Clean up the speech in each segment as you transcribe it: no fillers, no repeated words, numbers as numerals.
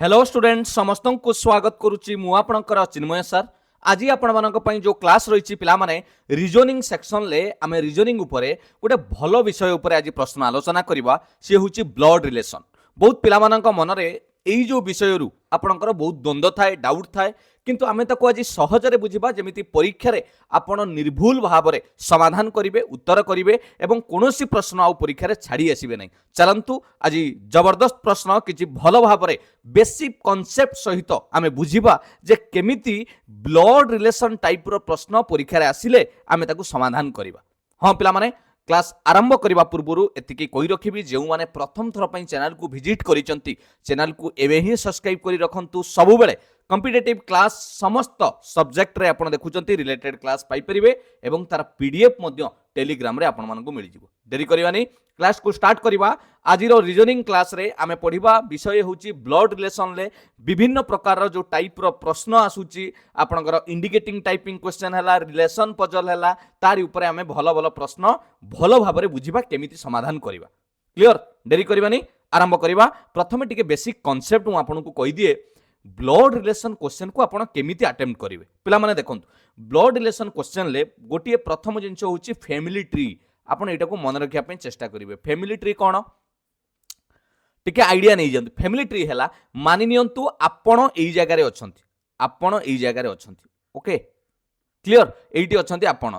Hello student समस्त को स्वागत करुच्ची मु आपणकर चिन्मय सर आज आपण जो क्लास रही पिला माने रिजनिंग सेक्शन ले आमे रिजनिंग उपरे गोटे भल विषय उपरे आज प्रश्न आलोचना करबा से होची ब्लड रिलेशन। बहुत पिला मानक मनरे एई जो विषय रु आपणकर बहुत द्वंद्व थाए डाउट थाए किंतु आमे ताको आज सहजरे बुझिबा जेमिति परीक्षा रे आपण निर्भुल भाबरे समाधान करिवे उत्तर करिवे एवं कोनोसी प्रश्न आउ परीक्षा रे छाड़ी आसीबे नै। चलंतु आज जबरदस्त प्रश्न किछि भल भाबरे बेसिक कॉन्सेप्ट सहित आमे बुझिबा जे केमिति ब्लड रिलेशन टाइप रो प्रश्न परीक्षा रे आसिले आमे ताको समाधान करिबा। हां पिला माने क्लास आरंभ करने पूर्व एतिकी कही रखी जो मैंने प्रथम थर पर चैनल को विजिट करिसेंती चैनल को एवे ही सब्सक्राइब करी रखंतु। सबु बेले कॉम्पिटिटिव क्लास समस्त सब्जेक्ट रे आपण देखुचंती रिलेटेड क्लास पाई परिबे एवं तार पीडीएफ मध्य टेलीग्राम रे आपण मानकु मिल जिवो। देरी करिवानी क्लास को स्टार्ट करिवा। आज रो रीजनिंग क्लास रे आमे पढिबा विषय होची ब्लड रिलेशन ले विभिन्न प्रकार रो जो टाइप रो प्रश्न आसुची आपनकर इंडिकेटिंग टाइपिंग क्वेश्चन हला रिलेशन पजल हला तारि ऊपर आमे भलो भलो प्रश्न भलो भाबरे बुझिबा केमिति समाधान करिबा। क्लियर देरी करिवानी आरंभ करिबा। प्रथमे टिके बेसिक कांसेप्ट मु आपनकु कहि दिए ब्लड रिलेशन क्वेश्चन को आपण केमिति अटेम्प्ट करिवे। पिला माने देखंतु ब्लड रिलेशन क्वेश्चन ले गोटिए प्रथम जिंस होची फैमिली ट्री आपण एटा को मन रखिया पे चेष्टा करिवे। फैमिली ट्री कोन टिके आइडिया नै जंतु। फैमिली ट्री हैला मानि नियंतु आपण एई जगह रे अछंती आपण एई जगह रे अछंती ओके क्लियर एइटी अछंती आपण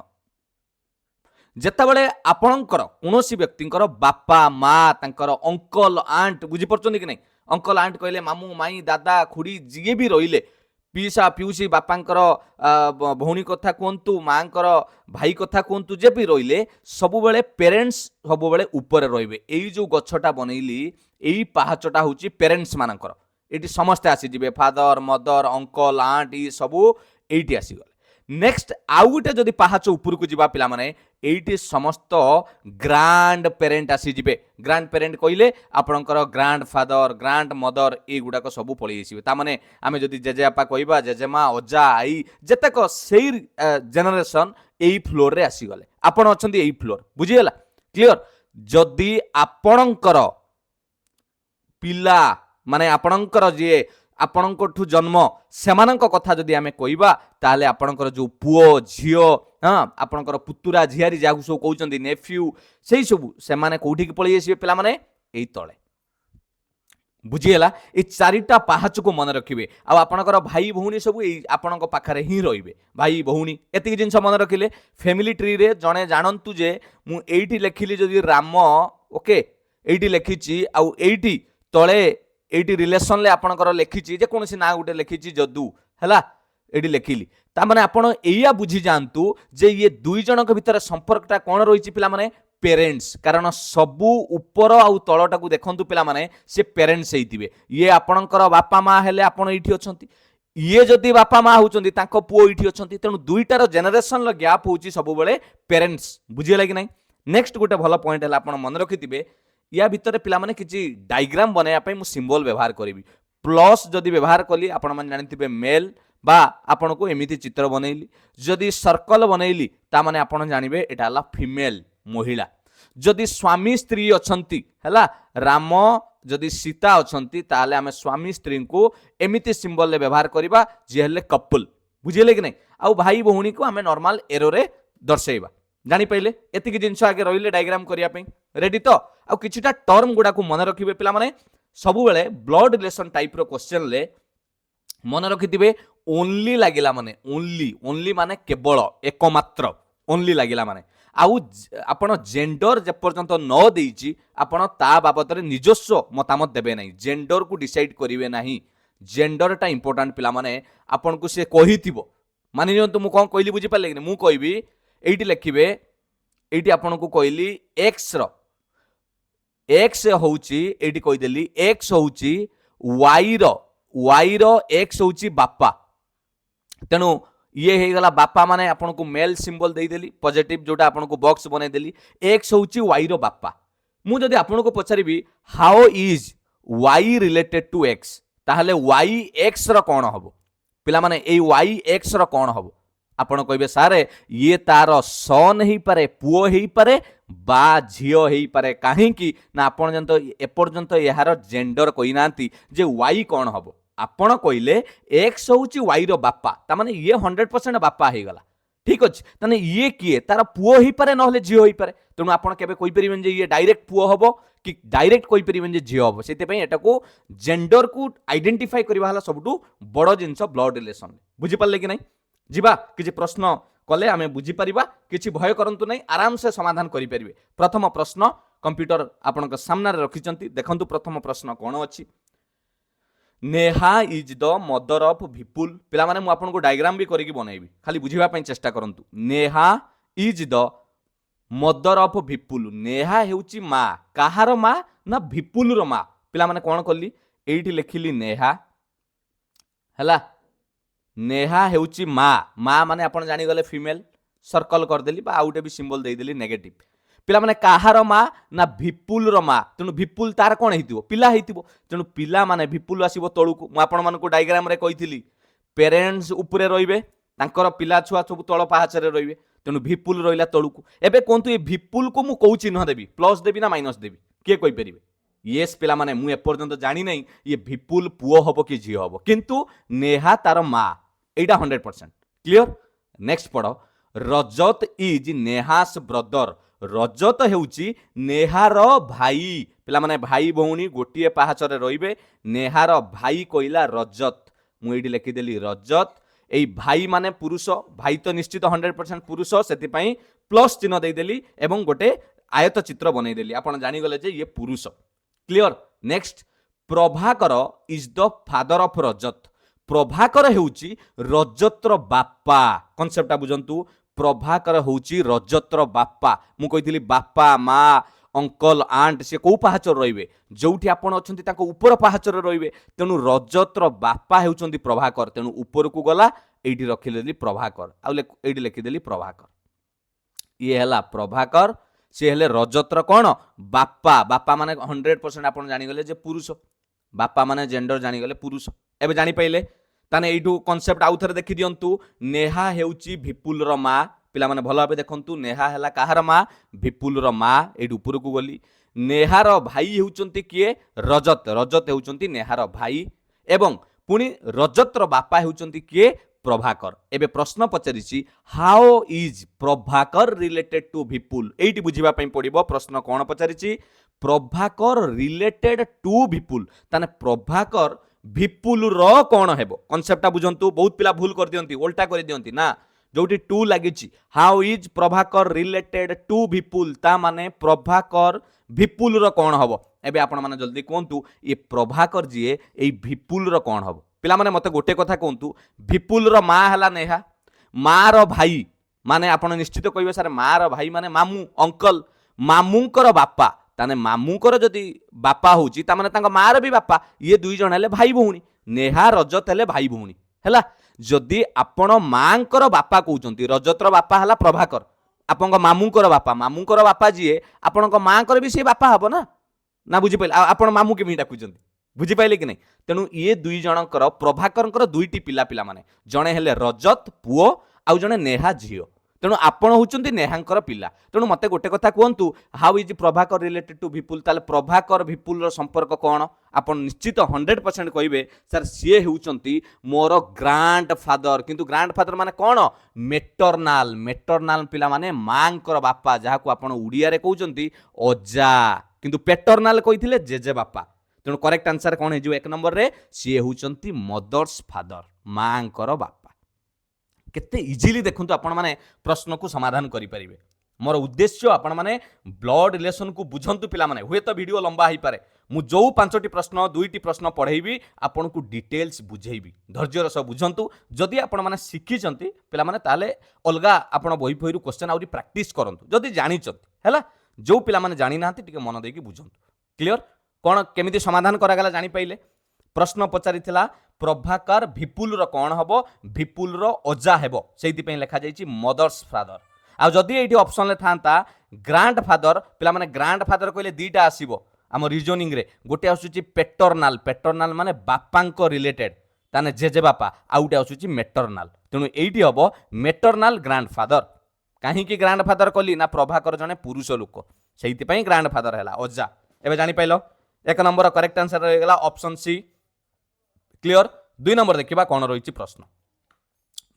जेतेबेले आपणकर कोनोसी व्यक्तिंकर बापा माँ तांकर अंकल आंट बुझी परछंती कि नै अंकल आंट कहले मामू माई दादा खुड़ी जी भी रहिले पीसा पिउसी बापांकर भौणी कथा कहतु माँकर भाई कथा कहतु जे भी रहिले सबु बेले पेरेंट्स सबु बेले ऊपर रहिबे। एई जो गछटा बनैली एई पाहाचटा होची पेरेंट्स मानकर एटी समस्त आसी जिवे फादर मदर अंकल आंट ई सबु एटी आसी गले। नेक्स्ट आउ गोटे जदि पाहाच ऊपर को जिबा पिला माने एटी समस्त ग्रांड पेरेंट आसी जिवे। ग्रांड पेरेंट कहिले आपणकर ग्रांड फादर ग्रांड मदर ए गुडाक सबु पळी आसीबे। ता माने आमे जदि जेजेपा कहिबा जेजेमा अजा आई जेतक सेई जनरेशन एई फ्लोर रे आसी गले आपण अछंती एई फ्लोर बुझी गेला क्लियर। जदि आपणकर पिला माने आपणकर जे आपणकठु जन्म सेमानक कथा जदि आमे कहिबा ताले आपणकर जो पुओ झियो हाँ आपणकर पुतुरा झियारी जाहु सब कहउचंदी नेफ्यू सेई सब सेमाने कोठी के पळी आसीबे पिला माने एई तळे बुझीला। ए चारिटा पाहाच को मन रखिबे आ आपणकर भाई भौणी सब एई आपणक पाखरे ही रहिबे भाई भौणी एतिक जिंस मन रखिले। फैमिली ट्री रे जणे जानंतु जे मु एइठी लेखिली जदि राम ओके एइठी लेखिची आ एइठी तळे एटी रिलेशन ले आपणकर लेखिची जे कोनसी ना गुटे लेखिची जदू हैला एटी लेखिली ता माने आपण एया बुझी जानतु जे ये दुई जनक भितर संपर्कटा कोन रहिची पिला माने पेरेंट्स कारण सबु ऊपर आउ तळटा को देखंतु पिला माने से पेरेंट्स हेइतिबे। ये आपणकर बापा माँ हेले आपण एठी अछंती ये जदि बापा माँ होचंती तांको पुओ एठी अछंती तेनु दुईटार जनरेशन ल गैप होची सबु बेले पेरेंट्स बुझिला कि नै। नेक्स्ट गुटे भलो पॉइंट हैला आपण मन रखितिबे या भितर पिला माने किछि डायग्राम बनाया पई मु सिंबल व्यवहार करिवि प्लस जदि व्यवहार कली आपण माने जानिथिबे मेल बा आपण को एमिति चित्र बनैली जदि सर्कल बनैली ता माने आपण जानिबे एटा हला फीमेल महिला। जदि स्वामी स्त्री अछंती हला राम जदि सीता अछंती ताले आमे स्वामी स्त्री को एमिति सिंबल ले व्यवहार करिबा जे हले कपल बुझिले कि नै। आ भाई भौणी को आमे नॉर्मल एरो रे दर्शाइबा जानी पाइले एतिक जिंस आगे रहिले डायग्राम करिया पई रेडी तो आ किछिटा टर्म गुडा को मन रखिबे पिला माने सबु बेले ब्लड रिलेशन टाइप रो क्वेश्चन ले मन रखिथिबे ओनली लागिला माने ओनली माने केवल एकमात्र ओनली लागिला माने आउ आपण जेंडर जे पर्यंत न देइची आपण ता बाबत रे निजस्व मतामत देबे नाही जेंडर को डिसाइड करिवे नाही जेंडर टा इंपोर्टेंट पिला माने आपण को से कहिथिबो मानि नियंतु मु कोन कहली बुझी पाले कि मु कहबी एइटी लिखिबे एइटी आपण को कहली एक्स रो एक्स होउची एइटी कहि देली एक्स होउची वाई रो एक्स होउची बापा तेनु ये हे गला बापा माने आपण को मेल सिंबल देई देली पॉजिटिव जोटा आपण को बॉक्स बने देली एक्स होउची वाई रो बापा। मु जदि आपण को पचारिबी how is Y related to X ताहले वाई एक्स रो कोन हबो पिला माने एई वाई एक्स रो कोन हबो आपण कहबे सारे ये तार सन ही पारे पुओ ही पारे बा झील हो पारे कहीं ना आपण जंत एपर्यंत यार जेंडर कही ना जे वाई कौन हम आपण कहले एक्स हूँ वाई बापा ताने ये 100% बापा हो गला ठीक अच्छे ताने ये किए तार पुओ हो पारे ना झील हो पारे तेणु आपड़ के ये डायरेक्ट पुओ हम कि डायरेक्ट कहीपर झील हम से को जेंडर को आइडेंटिफाई करवा सबुठ बड़ जिनस ब्लड रिलेशन बुझीपारे कि नहीं जीवा किसी प्रश्न कले आम बुझीपर किसी भय करंतु नहीं आराम से समाधान करें प्रथम प्रश्न कंप्यूटर आपण सामने रखिंट देखु प्रथम प्रश्न कौन अच्छी Neha is the mother of Vipul पिला माने मु आपनको डायग्राम भी करके बनैबी खाली बुझिबा पई चेष्टा करंतु Neha is the mother of Vipul Neha हेउची माँ कहार माँ ना विपुल रो माँ पिला माने कौन कली एठी लिखिली नेहा हैला नेहा हेउची माँ माँ माने आपण जानी गले फीमेल सर्कल करदेली बा आउटे भी सिंबल देदेली नेगेटिव पिला माने कहार माँ ना विपुल रो माँ तेणु विपुल तार कौन हो पिला हो तेणु पिला माने विपुल आसो तलू मुझे डायग्राम रे कही पेरेन्ट्स उपरे रे तांकर पिला छुआ सब तल पाहाचरे रे तेणु विपुल रहा तलू एबे कहतु ये विपुल को मु कौ चिन्ह देवी प्लस देवी ना माइनस देवी किए कहीपर येस पिला माने मु एपर्यंत जानी नहीं ये विपुल पुओ हम कि झील हम किंतु नेहा तार माँ एटा 100% क्लियर नेक्स्ट पढ़ रजत इज नेहास ब्रदर रजत हेउची नेहार भाई पिला माने भाई भौणी गोटे पाहाचरे रे नेहार भाई कहला रजत मुझे लिखिदेली रजत एई भाई माने पुरुष भाई तो निश्चित 100% पुरुष से प्लस चिन्ह देदेली एवं गोटे आयत चित्र बनईदेली आपण जानीगले जे ये पुरुष clear next Prabhakar is the father of Rajat Prabhakar हेउची रजतर बापा कॉन्सेप्ट बुझंतु प्रभाकर होची रजतर बापा मु कहितली बापा माँ अंकल आंट से कौ पाहाचर रे जो आपण अच्छा ऊपर पाहाचर रे तेणु रजतर बापा होउचंती प्रभाकर तेणु ऊपर को गला एठी रखिदेली प्रभाकर आउे लिखिदेली प्रभाकर ये है प्रभाकर सी हेले रजतर कौन बापा बापा माने 100% आपण जानीगले जे पुरुष बापा माने जेंडर जानीगले पुरुष एबे जानी पाइले ताने एठू कॉन्सेप्ट आउ थरे देखि दियंतु नेहा हेउची विपुल रो माँ पिला माने भल भाबे देखंतु नेहा हैला काहार माँ विपुल रो माँ एठू ऊपर को गली नेहार भाई हेउचंती किए रजत रजत हेउचंती नेहार भाई एवं पुणी रजतर बापा हेउचंती किए प्रभाकर एबे प्रश्न पचारिछि how is Prabhakar related to Vipul एठी बुझिबा पई पड़िबो प्रश्न कोन पचारिछि प्रभाकर रिलेटेड टू विपुल ताने प्रभाकर विपुल रो कौन हेबो कॉन्सेप्ट बुझंतु बहुत पिला भूल कर दियंती उल्टा कर दियंती ना जोटी टू लागिछि how is Prabhakar related to Vipul ता माने प्रभाकर विपुल रो कौन हबो एबे आपण माने जल्दी कहंतु ये प्रभाकर जीए एई विपुल रो कौन हबो पिला माने मते गोटे कथा कहंतु विपुल रो माँ हला नेहा माँ रो भाई माने आपण निश्चित कहबे सर माँ रो भाई माने मामू अंकल मामूंकर बापा ताने मामूंकर जदि बापा होची ता माने तांका मार भी बापा ये दुई जण हेले भाई भौणी नेहा रजत हेले भाई भौणी हैला जदि आपण मांकर बापा कहउचंती रजतर बापा हला प्रभाकर आपन मामूंकर बापा जीए आपन मांकर भी से बापा हबो ना ना बुझी पाइले आपण मामू केमी डाकुचंती बुझी पाइले कि नहीं तेणु ये दुई जनकर प्रभाकर दुईटी पिला पिला माने जणे हेले रजत पुओ आउ जणे नेहा झियो तेणु आपण होउचंती नेहांकर पिला तेणु मते गोटे कथा कहंतु how is Prabhakar related to Vipul ताले प्रभाकर विपुल संपर्क कौन आपण निश्चित 100% कहिबे सर सीए होउचंती मोर ग्रांड फादर किंतु ग्रांड फादर माने कौन मेटरनाल मेटरनाल पिला माने मांकर बापा जहा को आपण उड़िया रे कहउचंती अजा किंतु पेटरनाल कहिथिले जेजे बापा तेणु करेक्ट आंसर कौन हो एक नंबर रे सीए होउचंती मदर्स फादर मांकर बापा केते इजिली देखु आपण माने प्रश्न को समाधान करि परिबे मोर उद्देश्य आपण माने ब्लड रिलेशन को बुझंतु पिला माने हुए तो वीडियो लंबा ही पारे मु जो 5टी प्रश्न 2टी प्रश्न पढ़ेबी आपण को डिटेल्स बुझेबी धैर्य रस बुझंतु जदि आपण माने शिखि चंती पिला माने ताले अलगा आपण बही फहीरु क्वेश्चन आउरी प्रैक्टिस करंतु जदि जानि चंती हैला जो पिला माने जानि नांती टिके मन देकी बुझंतु क्लियर कोन केमिति समाधान करा गला जानि पाइले प्रश्न पचारिथिला प्रभाकर विपुल रो कौन हबो विपुल रो अजा हेबो सेति पई लिखा जाईची मदर्स फादर आ जदि एठी ऑप्शन ले थांता ग्रांड फादर पिला माने ग्रांड फादर कहले दीटा आसीबो आम रीजनिंग रे गोटे आसुची पेटरनाल पेटरनाल माने बापांको रिलेटेड ताने जेजे बापा आ गोटे आसुची मेटरनाल तेणु एठी हबो मेटरनाल ग्रांड फादर कहीं ग्रांड फादर कली ना प्रभाकर जने पुरुष लोक से ग्रांड फादर है अजा एवं जापार एक नंबर करेक्ट आंसर रहीगला ऑप्शन सी क्लियर 2 नंबर देखा कौन रही प्रश्न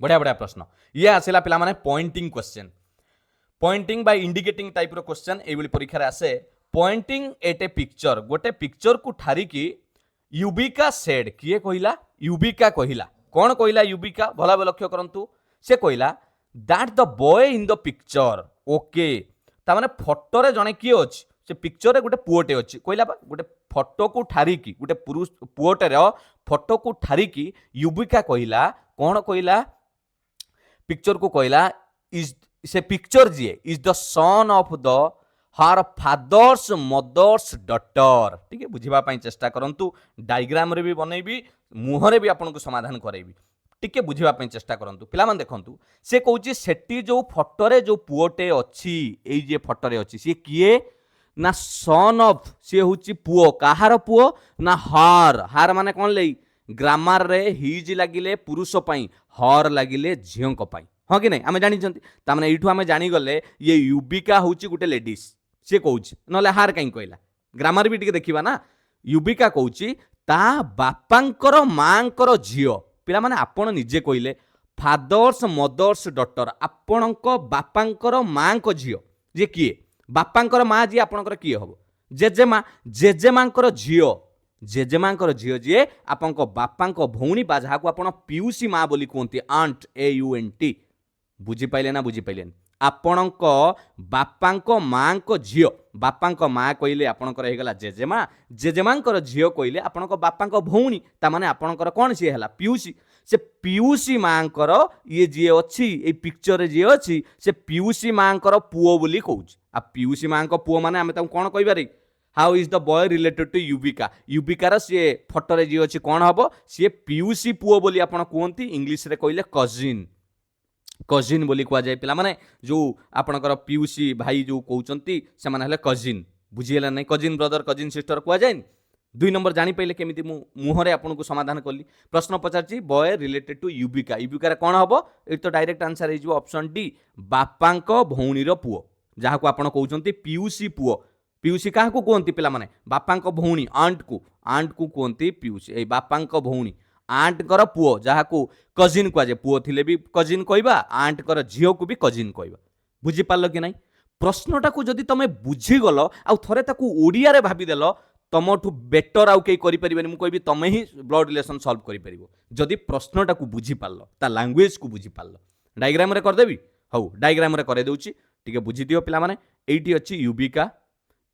बढ़िया बढ़िया प्रश्न ये आसला पिला माने pointing question pointing by indicating type रो क्वेश्चन एबली परीक्षा रे आसे पॉइंटिंग एट ए पिक्चर गोटे पिक्चर को ठारिकी युबिका सेड किए कहिला युबिका कहिला कौन कहिला युबिका भला लक्ष्य करंतु से कहिला that the boy in the picture okay ता माने फोटो रे जने किए अछि से पिक्चर रे गोटे पुओटे अछि कहिला गोटे फोटो को ठारिकी गोटे पुरुष पुओटे रो फोटो को ठारिकी युबिका कहिला कौन कहिला पिक्चर को कहिला इज से पिक्चर जीए is the son of the her father's mother's daughter ठीक है बुझिबा पई चेष्टा करंतु डायग्राम रे भी बनैबी मुहरे भी आपन को समाधान करैबी टिके बुझिबा पई चेष्टा करंतु पिला मन देखंतु से कहउची सेठी जो फोटो रे जो पुओटे अछि एई जे फोटो रे अछि से किए ना सन ऑफ से होची पुओ काहार पुओ ना हार माने कोन लेई ग्रामर रे हिज लागिले पुरुष पई हर लागिले झियों को पई हाँ कि नहीं आम जानी ताने यू आम जानीगले ये युबिका हूँ गोटे लेडीज सी कौच ना हार कहीं कहला ग्रामर भी देखा ना युबिका कौच ता बापांकर मांकर झील पिला माने आपण निजे कहले फादर्स मदर्स डॉटर आपणक बापांकर माँ को झील जे किए बापांकर माँ जी आपणकर किए हम जेजेमा जेजेमांकर झील जेजेमांकर झील जी आपंक बापांक भौणी बा जहाँ को आपण पियूसी माँ बोली कहते आंट AUNT बुझीपारे ना बुझीपारे आपणक बापांक माँ को झील बापांक माँ कहले आपणकर होगला जेजेमा जेजेमांकर झील कहले आपणक बापांक भौणी तामाने आपणकर कौन सी है पियूसी से पियूसी माँकर ये जी अच्छी ये पिक्चर जी अच्छी से पियूसी माँकर पुओ बोली कहूँ आ पियूसी माँ पुओ माने आम कौन कहीपर how is the boy related to Yubika युबिकार सी फोटो जी अच्छी कौन हम सी पियूसी पुओ बोली आप कहते इंग्लीश रे कहले कजिन कजिन बोली कह जाए पिला माने जो आपणकर पियूसी भाई जो कहते से माने कजिन बुझीगला नहीं कजिन ब्रदर कजिन सिस्टर कह जाए 2 नंबर जानी पाइले केमिति मुहरे आपको समाधान कली प्रश्न पचारची बॉय रिलेटेड टू युबिका युबिकार कौन हम ये तो डायरेक्ट आंसर हो ऑप्शन डी बापांक भौणीर पुओ जहाँ को आपड़ कहते पियूसी पुओ पियूसी क्या कहते पिला माने बापांक भौणी आंट को कहते पियूसी ए बापांक भौणी आंटर पुओ जहाँ को कजिन कहुए पुओ थिले भी कजिन कहवा आंटर झील को भी कजिन कहवा बुझीपार कि ना प्रश्नटा को जदि तुम बुझीगल आउ थे ओडिया रे भाविदेल तुमठू बेटर आउ कई करें मुझे तुम्हें ही ब्लड रिलेशन सल्व कर जदि प्रश्नटा को बुझीपार ता लैंग्वेज को बुझीपार डायग्राम रे करदेवी हौ डायग्राम रे कर दूची टिके बुझी दियो पिला माने एइटी अछि युबिका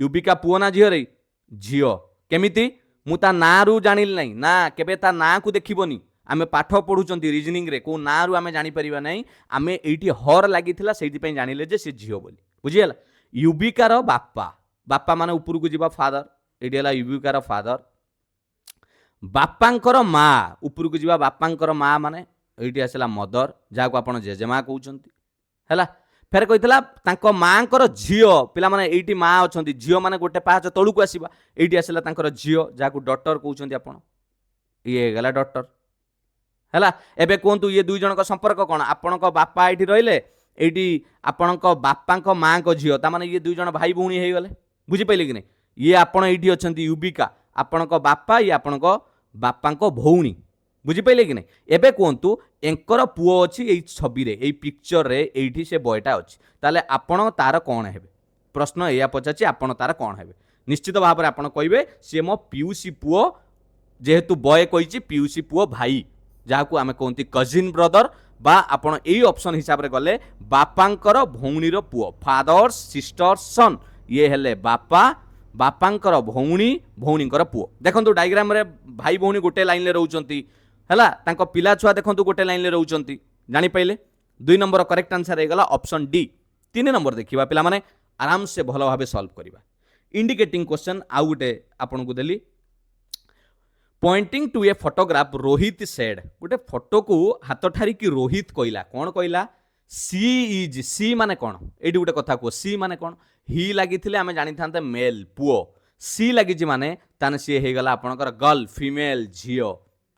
युबिका पुओ ना झील रे झील केमिति मु ता ना रु जानिल नहीं ना केबे ता ना को देखिबोनी आमे पाठ पढुचंती रीजनिंग रे को ना रु आमे जानि परिबा नहीं आमे एइटी हर लागिथिला सेइति पई जानिले जे से झील बोली बुझियला युबिकार बापा बापा माने ऊपर को जिबा फादर एइटी हला युबिकार फादर बापांकर माँ ऊपर को जिबा बापांकर माँ माने एइटी आसला मदर जहाँ को आपण जेजेमा कहउचंती हैला फेर कहितला तांको मांकर झील पिला माने एइटी माँ अछंती झील माने गोटे पाहाच तळु को आसीबा एइटी आसला तांकर झील जहाँ को डॉटर कहउचंती आपण ये गला डॉटर हैला एबे कोंतु ये दुई जन का संपर्क कोन आपणक बापा एइटी रहिले एइटी आपणक बापांक माँ को झील ता माने ये दुई जन भाई भौणी हे गले बुझी पाइले कि नै ये आपण एइटी अछंती युबिका आपणक बापा ये आपणक बापांक भौणी बुझीपारे कि नहीं एबे कहतु एंकर पुओ अच्छी यही छवि रे यही पिक्चर रे एठी से बयटा अच्छी ताले आपण तार कौन है प्रश्न या पचार आपण तार कौन है निश्चित भाव में आपण कहे सी मो पियूसी पुओ जेहेतु बय कही पियूसी पुओ भाई जहाँ को आम कहते कजिन ब्रदर बा आपण यही ऑप्शन हिसाब से गले बापांकर भौणीर पुओ फादर्स सिस्टर सन ये हेले बापा बापांकर भौणी भौणींकर पुओ देखंतु डायग्राम रे भाई भौणी गोटे लाइन रे रहउचंती हैला तांको पिला छुआ देखंतु गोटे लाइन रे रहउचंती जानि पाइले 2 नंबर करेक्ट आंसर हे गला ऑप्शन डी 3 नंबर देखिबा पिला माने आराम से भलो भाबे सॉल्व करिबा इंडिकेटिंग क्वेश्चन आउ गोटे आपन को देली pointing to a photograph Rohit said गोटे फोटो को हाथ ठारी की रोहित कहला कौन कहला सी इज सी माने कौन एडी गोटे कथा को सी माने कौन ही लगी आम जानी था मेल पुओ सी लगी माने ताने सी हो गला आपणकर गर्ल फीमेल झील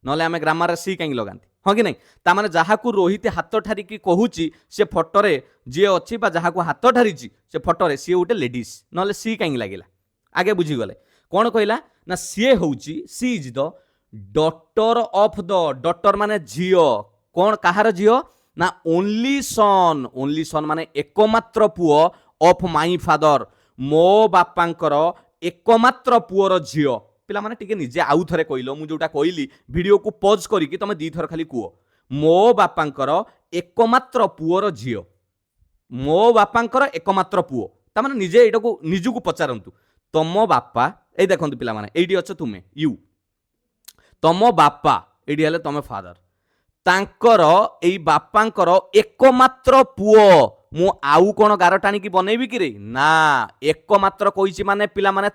ना आम ग्रामर सी कहीं लगाती हाँ कि नहीं तामाने जहाकू रोहित हाथ ठारिकी कहूची से फोटोरे जी अच्छी जहाकू हाथ ठारी से फोटोरे सी गोटे लेडीज ना सी कहीं लगिला आगे बुझीगले कौन कहला ना सी हूँ she is the daughter of the daughter माने झियो कौन कहार झियो ना ओनली सन माने एकमात्र पुओ ऑफ माई फादर मो बापांकर एकमात्र पुओर झियो पिला माने टिके निजे आउ थरे कहलो मु जोटा कहली वीडियो को पॉज करिकि तमे दी थर खाली कुओ मो बापांकर एकमात्र पुओर झियो मो बापांकर एकमात्र पुओ ता माने निजे एटा को निजु को पचारंतु तम बापा ए देखंतु पिला माने एडी अछ तुमे यू तम बापा एडी हले तमे फादर तांकर एई बापांकर एकमात्र पुओ मु आउ कोन गार टाणी बनैबी कि रे ना एकमात्र कहिछि माने पिला माने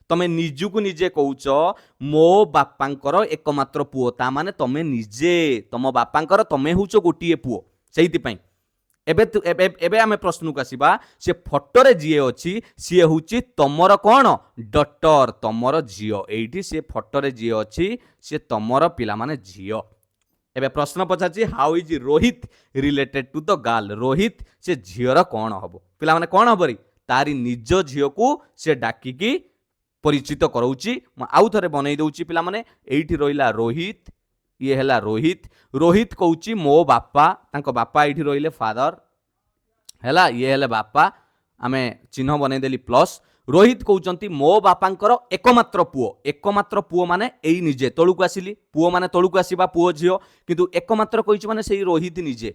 तमे निजु को निजे कहूच मो बापांकर एकमात्र पुओ ता माने तमे निजे तम बापांकर तमे होउच गोटिए पुओ सेहिति पई एबे आमे प्रश्न को आसीबा से फोटोरे जीए अछि सी होउची तमर कोन डॉटर तमर झियो एठी से फोटोरे जीए अछि से तमर पिला माने झियो एबे प्रश्न पछाची how is Rohit related to the girl Rohit से झियोर कोन हबो पिला माने कोन हबरी तारी निज झियो को से डाकिकी परिचित कराउची आउ थरे बनै दउची पिला माने एठी रहिला रोहित ये हैला रोहित कहूची मो बापा तांको बापा एठी रहिले फादर हैला ये हेले बापा आमे चिन्ह बनै देली प्लस रोहित कहउचंती मो बापांकर एकमात्र पुओ माने एई निजे तळुक आसिली पुओ माने तळुक आसीबा पुओ झियो किंतु एकमात्र कहिछि माने सेई रोहित निजे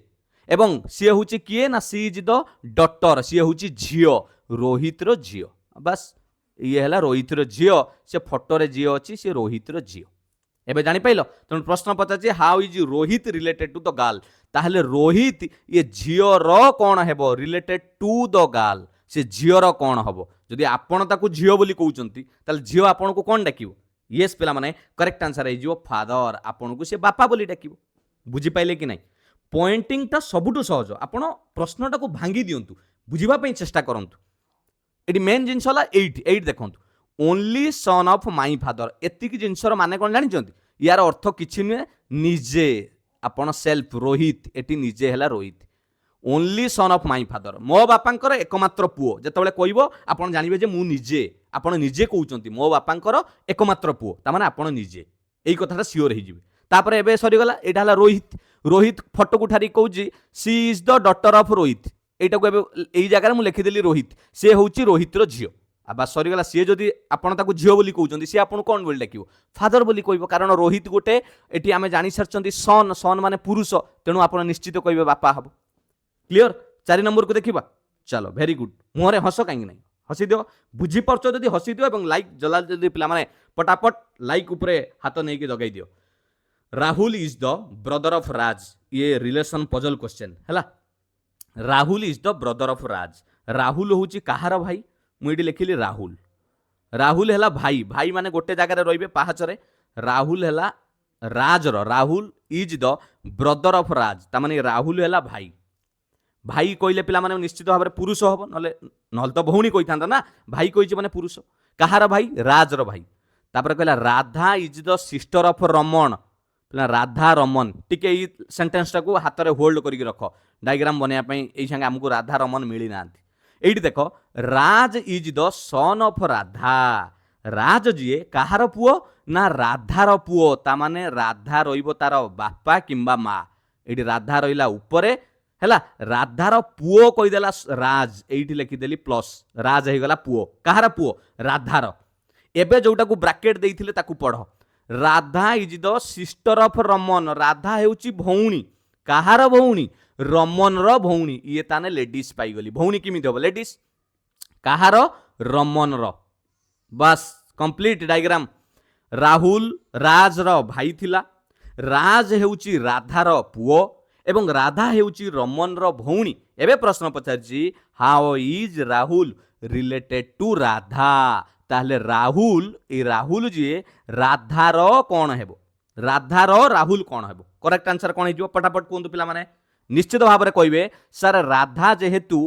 एवं सी होउची किए ना सी इज द डॉटर सी होउची झियो रोहित रो झियो बस ये हैला रोहित रो झियो से फोटो रे झियो अछि से रोहित रो झियो एबे जानि पाइलो तेणु प्रश्न पचाछि how is Rohit related to the girl ताहले रोहित ये झियो रो कोन हेबो रिलेटेड टू द गर्ल से झियो रो कोन हबो जदि आपण ताकू झियो बोली कहउचंती ताले झियो आपण को कोन डाकिबो यस पिला माने करेक्ट आंसर है जो फादर आपण को से बापा बोली डाकिबो बुझी पाइले कि नै पॉइंटिंग ता सबुटु सहज आपण प्रश्नटा को भांगी दियंतु बुझिबा पई चेष्टा करंतु एडी मेन जिंसला 8 देखंतु only son of my father एतिकी जिनसर माने कोन जानिचंती यार अर्थ किछि नुहे निजे आपण सेल्फ रोहित एटी निजे हैला Rohit only son of my father मो बापांकर एकमात्र पुओ जेतबेले कहइबो आपण जानिबे जे मु निजे आपण निजे कहउचंती मो बापांकर एकमात्र पुओ ता माने आपण निजे एई कथाटा सियोर हेजिबे तापर एबे सरी गला एटा हला रोहित फोटो को ठारी कहउची she is the daughter of Rohit एटा को एबे एई जगह मु लिखि देली रोहित से होउची रोहित रो झियो आ सरीगला सी जदि आपण ताकू झियो बोली कहउचंती सी आपण कोन बोली डाकिबो फादर बोली कहइबो कारण रोहित गोटे एटी आमे जानि सरचंती सन माने पुरुष तेणु आपण निश्चित कहइबे बापा हबो क्लियर 4 नंबर को देखिबा चलो वेरी गुड मुहरे हस काई नै हसी दियो बुझी परचो जदि हसी दियो एवं लाइक जला जदि पिला माने पटापट लाइक उपरे हाथ नै के जगाई दियो Rahul is the brother of Raj ये रिलेशन पजल क्वेश्चन हैला Rahul is the brother of Raj Rahul होउची कहार भाई मुझे लिखिली राहुल है भाई माने गोटे जगह रे पाहाचरे राहुल है Rahul is the brother of Raj तामाने राहुल है भाई कहले पिला माने निश्चित भाव में पुरुष हम ना तो भौणी कही था ना भाई कही माने पुरुष कहार भाई राजर भाई तापर कहला Radha is the sister of Raman पिला राधा रमन टिके सेंटेंस टाको हाथ में होल्ड करके रख डायग्राम बनैया एई संगे हमको राधा रमन मिली नांती एठी देख Raj is the son of Radha Raj जीए कहार पुओ ना राधार पुओ ता माने राधा रहिबो तार बापा किंबा माँ एठी राधा रहिला उपरे हैला राधार पुओ कहिदेला राज एठी लिखिदेली प्लस राज हेगला पुओ कहार पुओ राधार एबे जोटा को ब्रैकेट देइथिले ताकू पढ़ Radha is the sister of Raman Radha हेउची भौणी कहार भौणी रमन रो भौणी ये ताने लेडीज पाई गली भौणी किमिति हो लेडीज कहार रमन रो बस कंप्लीट डायग्राम राहुल राज रो भाई थिला राज हेउची राधार पुओ एवं राधा हेउची रमन रो भौणी एबे प्रश्न पचारची how is Rahul related to Radha ताहले राहुल जी राधार कौन हेबो राधार राहुल कौन हेबो करेक्ट आंसर कौन हेजिबो पटापट कोंतु पिला माने निश्चित भाव में कहे सर राधा जेहेतु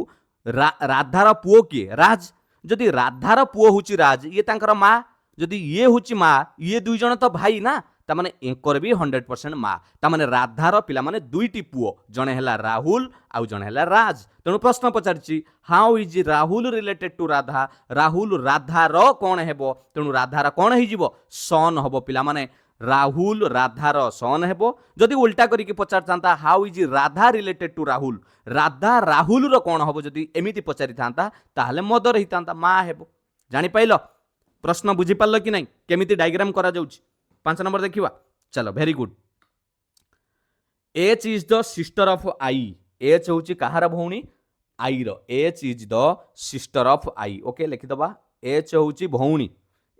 राधार पुओ किए राज जदि राधार पुओ हूँ राज ये तांकर माँ जदि ये हूँ माँ ये दुई जन तो भाई ना तामाने एंकर भी 100% माँ तामाने राधार पिला माने दुईटी पुओ जणे हैला राहुल आउ जणे हैला राज तेणु प्रश्न पचारिछि how is Rahul related to Radha Rahul राधार कौन हेबो तेणु राधार कौन हो जिवो सन हबो पिला माने राहुल राधार सन हेबो जदि उल्टा करिके पचार थांता how is Radha related to Rahul Radha Rahul रो कौन हबो जदि एमिति पचारि थांता ताहले मदर हितांता माँ हेबो जानि पाइलो प्रश्न बुझी पारलो कि नहीं केमिति डायग्राम करा जाउछि 5 नंबर देखिवा चलो very good H is the sister of I H होउछि कहार भौणी आई रो H is the sister of I okay लिखि दबा एच होउछि भौणी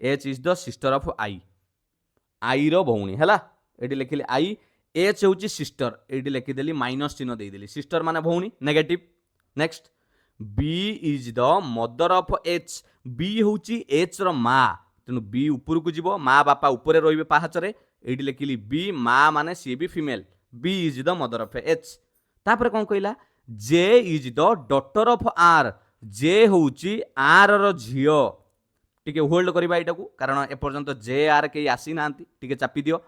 H is the sister of I रो भौणी हैला एडी लिखिले आई एच होउछि सिस्टर एडी लिखि देली माइनस चिन्ह दे देली सिस्टर माने भौणी negative next B is the mother of H B होउछि एच रो माँ तेणु बी ऊपर को जीवो माँ बापा ऊपर रहिबे पाहाचरे एडी लिखिली बी माँ माने सी B female B is the mother of H तापर कोन कहला J is the daughter of R J होउछि आर रो झियो टिके होल्ड करबा एटाकू कारण ए पर्यंत जे आर के आसी नांती टिके चापी दियो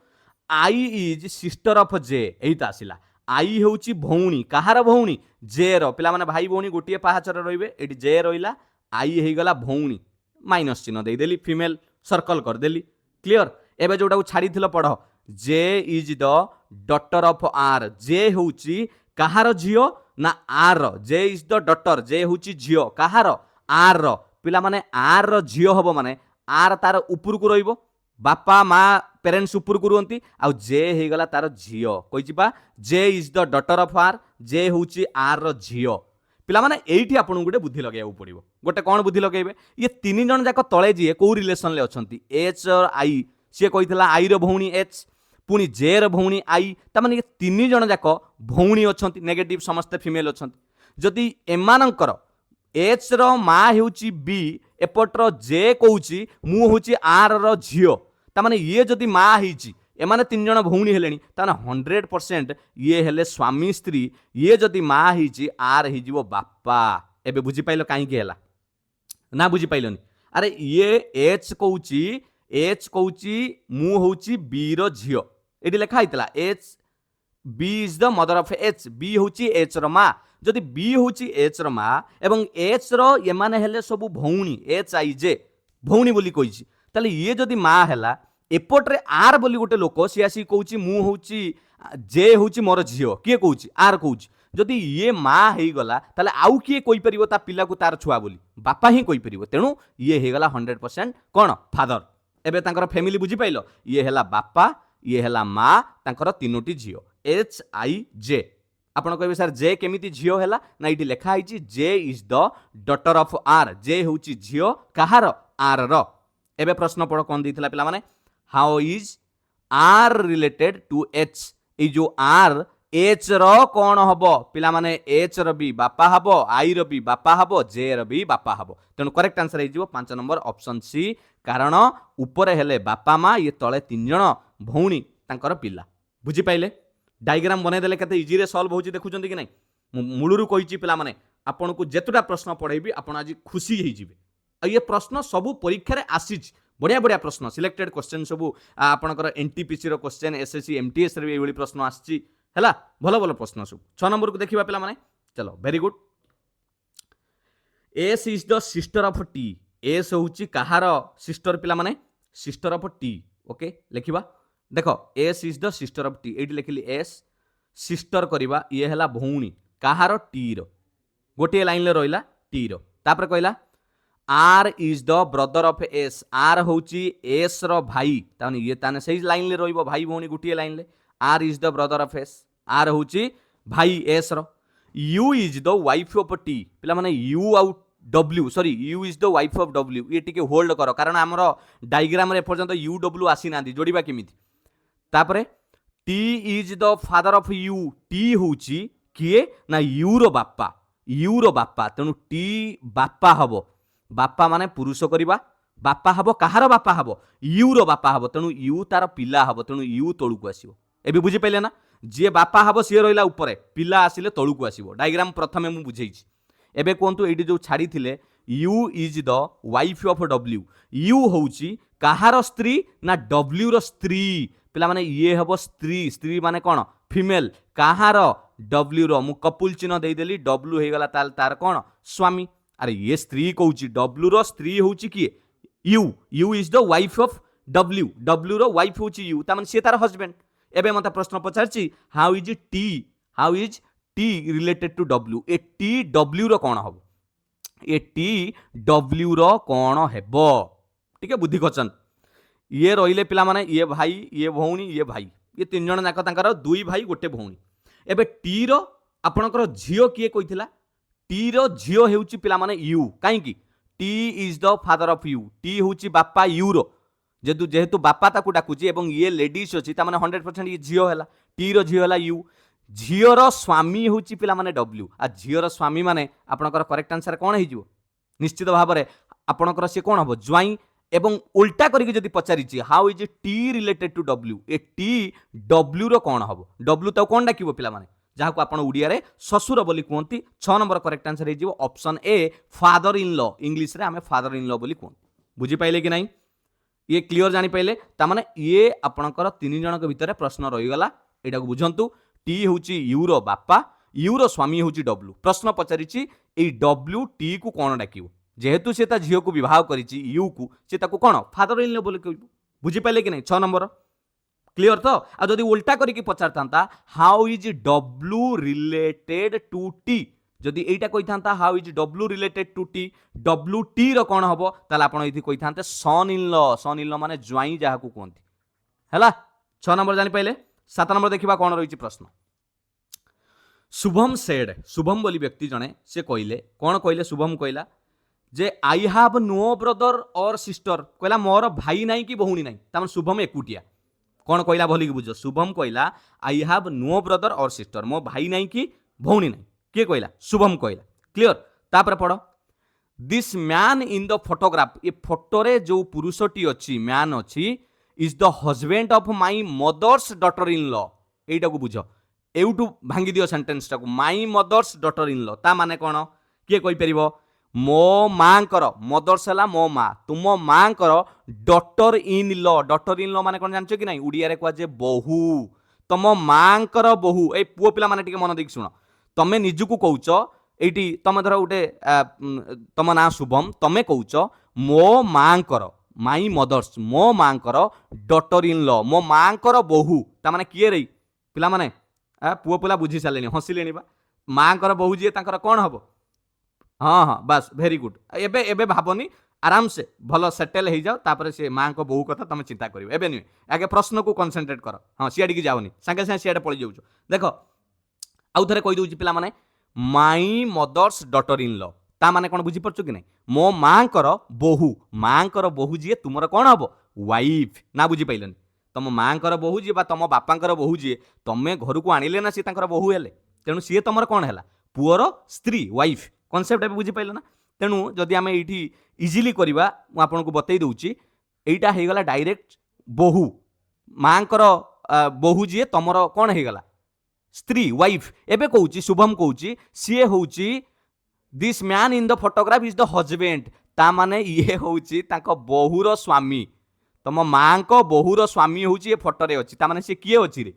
आई इज सिस्टर ऑफ जे एही त आसिला आई होउछि भौणी कहार भौणी जे रो पिला माने भाई भौणी गोटिए पाहाचरे रहिबे एटी जे रहिला आई हेई गला भौणी माइनस चिन्ह दे देली फीमेल सर्कल कर देली क्लियर एबे जोटा छाड़ी थिलो पढ़ J is the daughter of R J होउछि कहार झियो ना R J is the daughter J होउछि झियो कहार आर पिला माने आर रो झियो हबो माने आर तार ऊपर को रहिबो बापा माँ पेरेंट्स ऊपर को रुहंती आ जे हेई गला तार झियो कहिछि बा J is the daughter of R J होउछि आर रो झियो पिला माने एठी आपन गोटे बुद्धि लगाइबो पड़िबो गोटे कोन बुद्धि लगाइबे ये तीन जन जाक तळे जिए को रिलेशन ले अछंती एच और आई से कहितला आई रो भौणी एच पुनी जे रो भौणी आई त माने ये तीन जन जाक भौणी अछंती नेगेटिव समस्त फीमेल अछंती जदि एमानंकर एच रो माँ हेउची बी एपटर जे कहूची मु होची आर रो झियो त माने ये जदि माँ हेची एमाने तीन जन भौणी हेलेनी ताना 100% ये हेले स्वामी स्त्री ये जदि माँ हेची आर हे जीवो बापा एबे बुझी पाइलो काहे के हेला ना बुझी पाइलोनी अरे ये एच कहूची मु होची बी रो झियो एडी लेखा आइतला H B is the mother of H B होची एच रो माँ जदि बी होची एच रो माँ एवं एच रो एमाने हेले सबु भौणी एच आई जे भौणी बोली कहिछि ताले ये जदि माँ हेला एपट्रे आर बोली गोटे लोक सी आसी कहूँ मु हूँ जे हूँ मोर झील किए कहूँ आर कहूँ जदि ये माँ हो गला ताले आउ किए कोई परिबो ता पिला को तार छुआ बोली बापा ही कोई परिबो तेणु ये हो गला 100% कौन फादर एबे तांकर फैमिली बुझी पाइलो ये हैला बापा ये हैला माँ तांकर तीनोटी झील एच आई जे आपण कहबे सर जे केमिति झील हैला ना इटी लेखा आइछि J is the daughter of R J हूँ झील कहार आर रो एबे प्रश्न पढ़ कौन देइथिला पिला माने how is R related to H ये जो आर एच रो कौन हबो पिला माने एच रो भी बापा हबो आई रो भी बापा हबो जे रो भी बापा हबो तेणु करेक्ट आंसर हो 5 नंबर ऑप्शन सी कारण ऊपर हेले बापा माँ ये तले तीन जन भौणी तांकर पिला बुझी पाइले डायग्राम बनै देले केते इजी रे सॉल्व होची देखुचंती कि नै मूलरू कहिची पिला माने आपन को जेतुटा प्रश्न पढैबी आपन आज खुशी हेई जिवे ये प्रश्न सबु परीक्षा रे आसीच बढ़िया बढ़िया प्रश्न सिलेक्टेड क्वेश्चन सबू आपणकर एनटीपीसी रो क्वेश्चन एसएससी एमटीएस रे एभली प्रश्न आछि हैला भलो भलो प्रश्न सब 6 नंबर को देखिबा पिला माने चलो very good S is the sister of T S होउची कहार सिस्टर पिला माने सिस्टर ऑफ टी ओके लिखिबा देखो S is the sister of T एडी लिखिली एस सिस्टर करिबा ये हैला भौणी कहार टी रो गोटे लाइन ले रहिला टी रो तापर कहला R is the brother of S R होउची एस रो भाई ताने ये ताने सही लाइन ले रहिबो भाई भौणी गुटिए लाइन ले R is the brother of S R होउची भाई एस रो U is the wife of T पिला माने यू आउट W sorry U is the wife of W ये टिके होल्ड करो कारण हमरो डायग्राम रे पर्यंत यू डब्ल्यू आसी नांदी जोड़ीबा केमिति तापरे T is the father of U T होउची किए ना यू रो बापा तेणु टी बापा हबो बापा माने पुरुष करिबा बापा हबो कहार बापा हबो यू रो बापा हबो तेणु यू तार पिला हबो तेणु यू तळु को आसीबो एबे बुझी पाइले ना जे बापा हबो सी रहिला ऊपर पिला आसिले तळु को आसीबो डायग्राम प्रथमे मु बुझेइछि एबे कोंतु एडी जो छाड़ी थिले you is the wife of W you होउची कहार स्त्री ना डब्ल्यू रो स्त्री पिला माने ये हबो स्त्री स्त्री माने कोन फीमेल कहार डब्ल्यू रो मु कपुल चिन्ह दे देली डब्ल्यू हे गला तार कोन स्वामी अरे ये स्त्री कहूची डब्ल्यू रो स्त्री होउची किए U U is the wife of W W रो वाइफ होउची यू ता माने से तार हस्बैंड एबे मते प्रश्न पचारची how is T related to W ए टी डब्ल्यू रो कोन हबो ए टी डब्ल्यू रो कोन हेबो ठीक है बुद्धि क्वेश्चन ये रहिले पिला माने ये भाई ये भौणी ये भाई ये तीन जण जाक तांकर दुई भाई गोटे भौणी एबे टी रो आपणकर झियो किए कहिथिला टी रो झियो हेउची पिला माने यू काहे की T is the father of U T होउची बापा यू रो जेहेतु बापा ताकू डाकुची एवं ये लेडीज अछि ता माने 100% ये झियो हैला टी रो झियो हैला यू झियोर स्वामी होउची पिला माने डब्ल्यू आ झियोर स्वामी माने आपणकर करेक्ट आंसर कोन हेजिवो निश्चित भाव में आपणकर से कोन हबो ज्वाई एवं उल्टा करके जदि पचारिछि how is T related to W ए टी डब्ल्यू रो कोन हबो डब्ल्यू तो कोन डाकिबो पिला माने जहाँ को आपण उड़िया रे ससुर बोली कहती 6 नंबर करेक्ट आंसर हेजिवो option A father in law English रे आमे फादर इन लॉ बोली कहती बुझी पाइले कि नहीं ये क्लियर जानी पाइले ता माने ये आपणकर तीन जन के भितर प्रश्न रही गला एटा को बुझंतु टी होउची यूरो बापा यूरो स्वामी होउची डब्ल्यू प्रश्न पचारिछि ए डब्ल्यू टी को कोन डाकिबो जेहेतु से झील को विवाह करिछि यू को से ताको कोन फादर इन लॉ बोली कहबो बुझी पाइले कि नहीं 6 नंबर क्लियर तो आ जदि उल्टा करके पचारता how is W related to T जदि एटा कहि थांता how is W related to T W T रो कोन हबो ताले आपण एथि कहि थांते सन इन लॉ माने ज्वाई जहा को कहंती हैला 6 नंबर जानि पाइले 7 नंबर देखिबा कोन रहिछि प्रश्न शुभम सेड शुभम बोली व्यक्ति जने से कहले कोन कहले शुभम कहला जे आई हैव नो ब्रदर और सिस्टर कहला मोर भाई नाही कि भौणी नाही त शुभम एकुटिया कौन कहला भली कि बुझ शुभम कहला आई हैव नो ब्रदर और सिस्टर मो भाई नहीं कि भौणी नहीं किए कहला शुभम कहला क्लियर तापर पढ़ this man in the photograph ये फोटो रे जो पुरुषटी अच्छी मैन अच्छी is the husband of my mother's daughter in law एटा को बुझ एउटू भांगी दियो सेंटेंस टाको my mother's daughter in law ता माने कोन किए कहि परिबो मो मां कर मदर्स हला मो मां तुम मां कर डॉटर इन लॉ माने कोन जानछो कि नहीं उड़िया रे कहवा जे बहु तुम मां कर बहु ए पुओ पिला माने टिके मन देख सुनो तमे निजुकु कहउचो एटी तमे धर उटे तम ना शुभम तमे कहउचो मो मां कर माई मदर्स मो मां कर डॉटर इन लॉ मो मां कर बहु ता माने किए रे पिला माने पुओ पिला बुझी सालेनी हसिलेनी बा मां कर बहु जे तांकर कोन हबो हाँ हाँ बस वेरी गुड एबे एबे भाबनी आराम से भल सेटेल हो जाओ तापर से माँ को बहु कथा तुम चिंता करियो एबे नुहे आगे प्रश्न को कंसंट्रेट कर हाँ सियाड़ी की जाओनी सांगे सांगे सियाड़े पड़ी जाऊछ देख आउ थे कही दूची पिला माने my mother's daughter in law ता माने कोन बुझी परछो कि नहीं मो माँ कर बहु जी तुमर कौन हम वाइफ ना बुझी पाइलनि तुम माँ कर बहु जी तुम बापा बहु जी तुम घर को आणिले ना सी बहु हेले तेणु सी तुम कौन है पुअर स्त्री वाइफ कनसेप्ट ए बुझी पाइल ना तेणु जदि आम ये इजिली करवा मुझे बतई दूची एटा हो गला डायरेक्ट बहु माँ बहु जी तुम कौन हो गला स्त्री वाइफ एबे कहूची शुभम कहूची सी होची this man in the photograph is the husband ता माने ये होची ताको बहुर स्वामी तुम माँ को बहुर स्वामी होची ये फोटो रे अछि ता माने से किए अछि रे